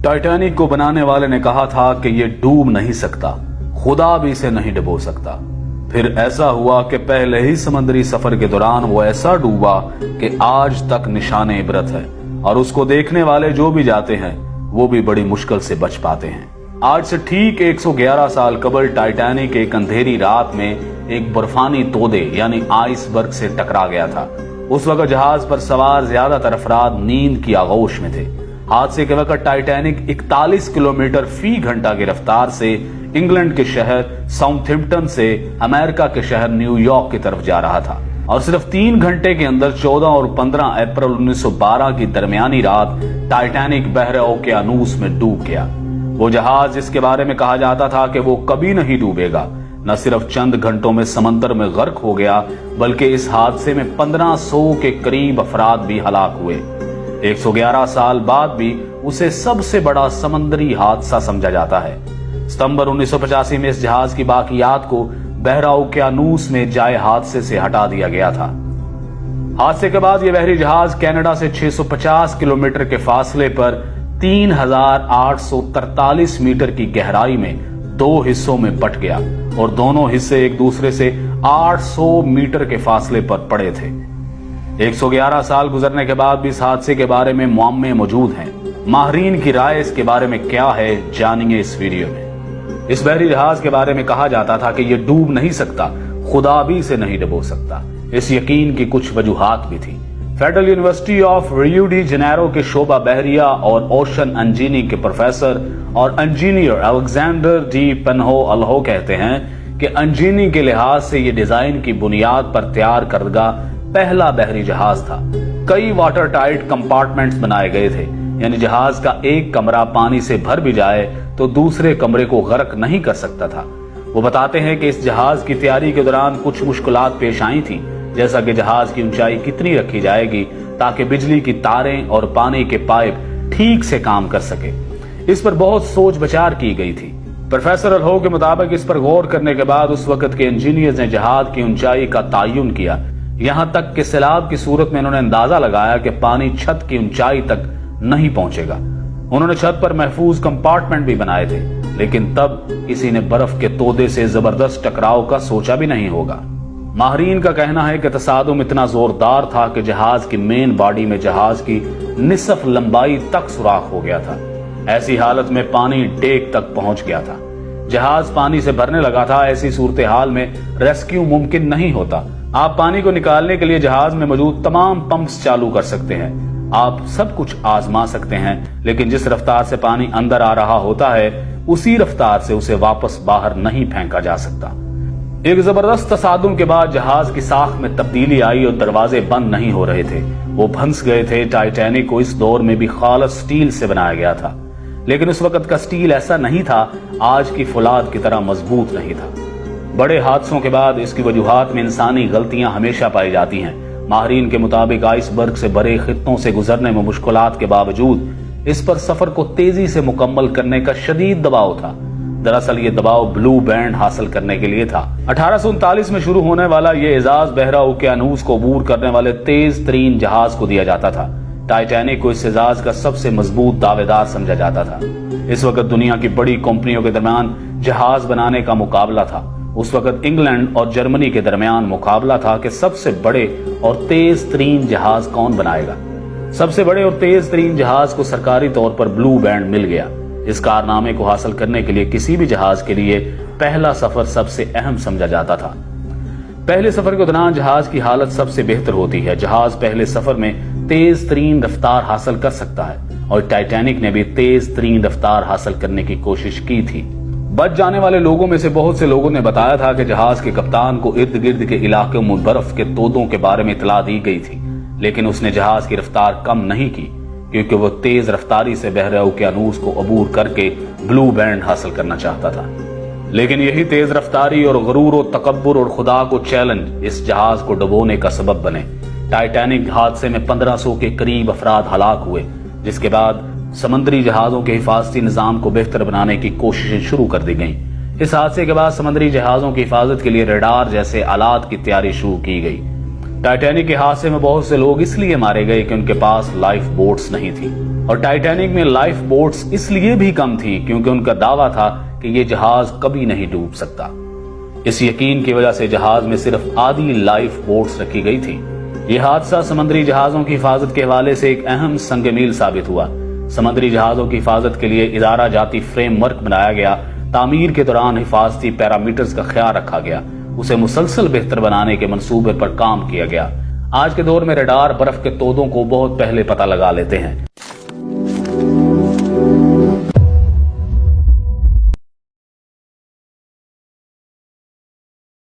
Titanic को बनाने वाले ने कहा था कि ये डूब नहीं सकता, खुदा भी इसे नहीं डुबो सकता। फिर ऐसा हुआ कि पहले ही समुद्री सफर के दौरान वो ऐसा डूबा कि आज तक निशाने इबरत है, और उसको देखने वाले जो भी जाते हैं वो भी बड़ी मुश्किल से बच पाते हैं। आज से ठीक 111 साल कबल टाइटैनिक एक अंधेरी रात में एक बर्फानी तोदे यानी आइसबर्ग से टकरा गया था। उस वक्त जहाज पर सवार ज्यादातर अफराद नींद की आगोश में थे। हादसे के वक्त टाइटैनिक 41 किलोमीटर फी घंटा की रफ्तार से इंग्लैंड के शहर साउथहैम्पटन से अमेरिका के शहर न्यूयॉर्क की तरफ जा रहा था, और सिर्फ 3 घंटे के अंदर 14 और 15 अप्रैल 1912 की दरमियानी रात टाइटैनिक बहरे ओकेयानूस में डूब गया। वो जहाज जिसके बारे में कहा जाता था कि वो कभी नहीं डूबेगा, न सिर्फ चंद घंटों में समंदर में गर्क हो गया, बल्कि इस हादसे में 1500 के करीब अफराद भी हलाक हुए। 111 साल बाद भी उसे सबसे बड़ा समंदरी हादसा समझा जाता है। सितंबर 1985 में इस जहाज की बाकियात को बहरा ओकेयानूस में जाए हादसे से हटा दिया गया था। हादसे के बाद यह बहरी जहाज कनाडा से 650 किलोमीटर के फासले पर 3843 मीटर की गहराई में 2 हिस्सों में बट गया, और दोनों हिस्से एक दूसरे से 800 मीटर के फासले पर पड़े थे। 111 साल गुजरने के बाद भी इस हादसे के बारे में मुआम्मे मौजूद हैं। माहरीन की राय इसके बारे में क्या है, जानिए इस वीडियो में। इस बहरी जहाज के बारे में कहा जाता था कि यह डूब नहीं सकता, खुदा भी इसे नहीं डुबो सकता। इस यकीन की कुछ वजूहात भी थी। Federal university of Rio de Janeiro के शोबा बहरिया और ओशन इंजीनियरिंग के प्रोफेसर और इंजीनियर अलेक्जेंडर डी पेन्हो अल्हो कहते हैं कि इंजीनियरिंग के लिहाज से यह डिजाइन की बुनियाद पर तैयार करदा पहला बहरी जहाज था। कई वाटर टाइट कंपार्टमेंट्स बनाए गए थे, यानी जहाज का एक कमरा पानी से भर भी जाए तो दूसरे कमरे को गर्क नहीं कर सकता था। वो बताते हैं कि इस जहाज की तैयारी के दौरान कुछ मुश्किलात पेश आई थी, जैसा कि जहाज की ऊंचाई कितनी रखी जाएगी ताकि बिजली की तारें और पानी के पाइप ठीक से काम कर सके। इस पर बहुत सोच विचार की गई थी। प्रोफेसर अल्हो के मुताबिक इस पर गौर करने के बाद उस वक्त के इंजीनियर्स ने जहाज की ऊंचाई का तयन किया। यहां तक कि सैलाब की सूरत में उन्होंने अंदाजा लगाया कि पानी छत की ऊंचाई तक नहीं पहुंचेगा। उन्होंने छत पर महफूज कंपार्टमेंट भी बनाए थे, लेकिन तब किसी ने बर्फ के तोदे से जबरदस्त टकराव का सोचा भी नहीं होगा। माहरीन का कहना है कि तसादुम इतना जोरदार था कि जहाज की मेन बॉडी में जहाज की निसफ लंबाई तक सुराख हो गया था। ऐसी हालत में पानी डेक तक पहुंच गया था। जहाज पानी से भरने लगा था। ऐसी सूरत हाल में रेस्क्यू मुमकिन नहीं होता। आप पानी को निकालने के लिए जहाज में मौजूद तमाम पंप्स चालू कर सकते हैं, आप सब कुछ आजमा सकते हैं, लेकिन जिस रफ्तार से पानी अंदर आ रहा होता है उसी रफ्तार से उसे वापस बाहर नहीं फेंका जा सकता। एक जबरदस्त तसादुम के बाद जहाज की साख में तब्दीली आई और दरवाजे बंद नहीं हो रहे थे, वो भंस गए थे। टाइटैनिक को इस दौर में भी खालस स्टील से बनाया गया था, लेकिन उस वक्त का स्टील ऐसा नहीं था, आज की फौलाद की तरह मजबूत नहीं था। बड़े हादसों के बाद इसकी वजूहात में इंसानी गलतियां हमेशा पाई जाती हैं। माहरीन के मुताबिक आइसबर्ग से भरे खित्तों से गुजरने में मुश्किलात के बावजूद इस पर सफर को तेजी से मुकम्मल करने का शदीद दबाव था। दरअसल ये दबाव ब्लू बैंड हासिल करने के लिए था। 1839 में शुरू होने वाला ये एजाज बहरा ओकेयानूस को अबूर करने वाले तेज तरीन जहाज को दिया जाता था। टाइटैनिक को इस एजाज का सबसे मजबूत दावेदार समझा जाता था। इस वक्त दुनिया की बड़ी कंपनियों के दरमियान जहाज बनाने का मुकाबला था। उस वक्त इंग्लैंड और जर्मनी के दरमियान मुकाबला था कि सबसे बड़े और तेज तरीन जहाज कौन बनाएगा। सबसे बड़े और तेज तरीन जहाज को सरकारी तौर पर ब्लू बैंड मिल गया। इस कारनामे को हासिल करने के लिए किसी भी जहाज के लिए पहला सफर सबसे अहम समझा जाता था। पहले सफर के दौरान जहाज की हालत सबसे बेहतर होती है। जहाज पहले सफर में तेज तरीन रफ्तार हासिल कर सकता है, और टाइटैनिक ने भी तेज तरीन रफ्तार हासिल करने की कोशिश की थी। बच जाने वाले लोगों में से बहुत से लोगों ने बताया था कि जहाज के कप्तान को इर्द गिर्द के इलाके में बर्फ के तोदों के बारे में इतला दी गई थी, लेकिन उसने जहाज की रफ्तार कम नहीं की, क्योंकि वो तेज रफ्तारी से बहरे ओकेयानूस को अबूर करके ब्लू बैंड हासिल करना चाहता था। लेकिन यही तेज रफ्तारी और गरूर और तकब्बुर और खुदा को चैलेंज इस जहाज को डुबोने का सबब बने। टाइटैनिक हादसे में 1500 के करीब अफराद हलाक हुए, जिसके बाद समंदरी जहाजों के हिफाजती निजाम को बेहतर बनाने की कोशिशें शुरू कर दी गईं। इस हादसे के बाद समंदरी जहाजों की हिफाजत के लिए रडार जैसे आलात की तैयारी शुरू की गई। टाइटैनिक के हादसे में बहुत से लोग इसलिए मारे गए कि उनके पास लाइफ बोट्स नहीं थी, और टाइटैनिक में लाइफ बोट्स इसलिए भी कम थी क्योंकि उनका दावा था कि ये जहाज कभी नहीं डूब सकता। इस यकीन की वजह से जहाज में सिर्फ आधी लाइफ बोट्स रखी गई थी। यह हादसा समुद्री जहाजों की हिफाजत के हवाले से एक अहम संग-ए-मील साबित हुआ। समुद्री जहाजों की हिफाजत के लिए इदारा जाती फ्रेमवर्क बनाया गया। तामीर के दौरान हिफाजती पैरामीटर्स का ख्याल रखा गया। उसे मुसलसल बेहतर बनाने के मंसूबे पर काम किया गया। आज के दौर में रडार बर्फ के तोदों को बहुत पहले पता लगा लेते हैं।